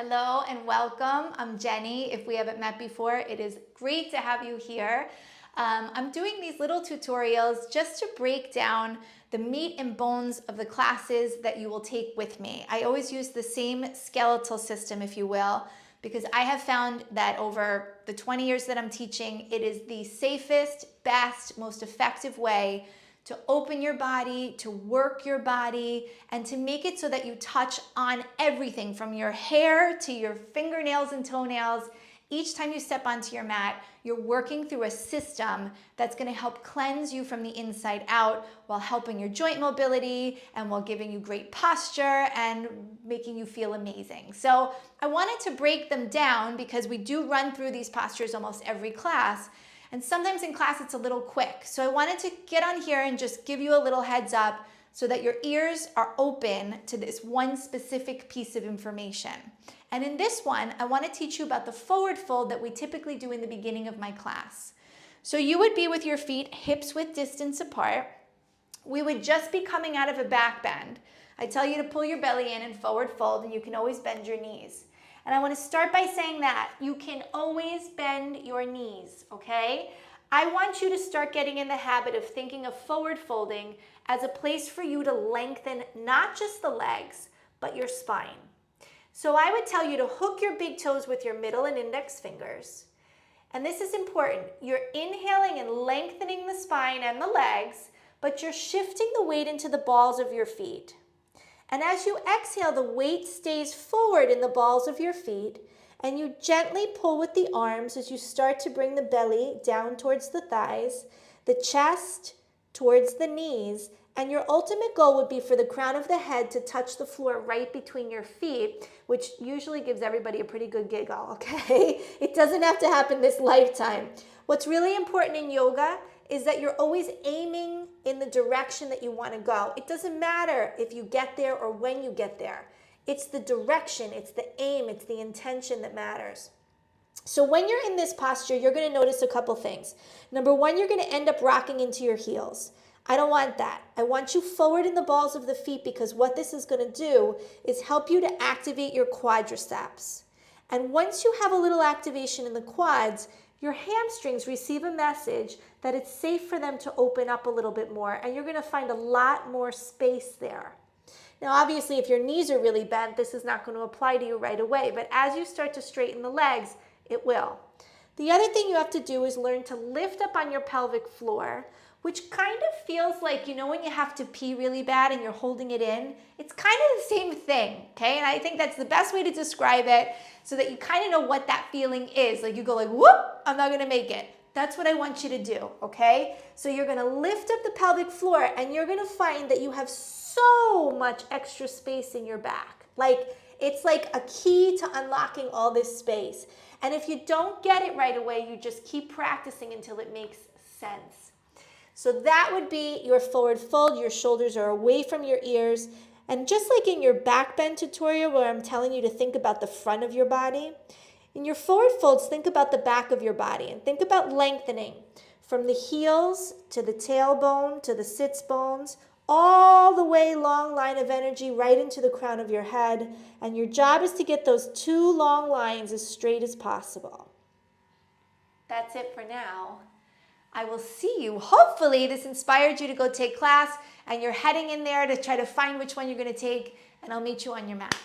Hello and welcome. I'm Jenny. If we haven't met before, it is great to have you here. I'm doing these little tutorials just to break down the meat and bones of the classes that you will take with me. I always use the same skeletal system, if you will, because I have found that over the 20 years that I'm teaching, it is the safest, best, most effective way to open your body, to work your body, and to make it so that you touch on everything from your hair to your fingernails and toenails. Each time you step onto your mat, you're working through a system that's gonna help cleanse you from the inside out while helping your joint mobility and while giving you great posture and making you feel amazing. So I wanted to break them down because we do run through these postures almost every class. And sometimes in class it's a little quick. So I wanted to get on here and just give you a little heads up so that your ears are open to this one specific piece of information. And in this one, I want to teach you about the forward fold that we typically do in the beginning of my class. So you would be with your feet hips width distance apart. We would just be coming out of a back bend. I tell you to pull your belly in and forward fold, and you can always bend your knees. And I want to start by saying that you can always bend your knees, okay? I want you to start getting in the habit of thinking of forward folding as a place for you to lengthen not just the legs, but your spine. So I would tell you to hook your big toes with your middle and index fingers. And this is important. You're inhaling and lengthening the spine and the legs, but you're shifting the weight into the balls of your feet. And as you exhale, the weight stays forward in the balls of your feet, and you gently pull with the arms as you start to bring the belly down towards the thighs, the chest towards the knees, and your ultimate goal would be for the crown of the head to touch the floor right between your feet, which usually gives everybody a pretty good giggle, okay? It doesn't have to happen this lifetime. What's really important in yoga is that you're always aiming in the direction that you want to go. It doesn't matter if you get there or when you get there. It's the direction, it's the aim, it's the intention that matters. So when you're in this posture, you're going to notice a couple things. Number one, you're going to end up rocking into your heels. I don't want that. I want you forward in the balls of the feet because what this is going to do is help you to activate your quadriceps. And once you have a little activation in the quads, your hamstrings receive a message that it's safe for them to open up a little bit more, and you're going to find a lot more space there. Now, obviously, if your knees are really bent, this is not going to apply to you right away, but as you start to straighten the legs, it will. The other thing you have to do is learn to lift up on your pelvic floor, which kind of feels like, you know, when you have to pee really bad and you're holding it in, it's kind of the same thing, okay? And I think that's the best way to describe it so that you kind of know what that feeling is. Like you go like, whoop, I'm not gonna make it. That's what I want you to do, okay? So you're gonna lift up the pelvic floor and you're gonna find that you have so much extra space in your back. Like, it's like a key to unlocking all this space. And if you don't get it right away, you just keep practicing until it makes sense. So that would be your forward fold. Your shoulders are away from your ears. And just like in your back bend tutorial where I'm telling you to think about the front of your body, in your forward folds, think about the back of your body and think about lengthening from the heels to the tailbone to the sits bones, all the way long line of energy right into the crown of your head. And your job is to get those two long lines as straight as possible. That's it for now. I will see you. Hopefully this inspired you to go take class and you're heading in there to try to find which one you're going to take, and I'll meet you on your mat.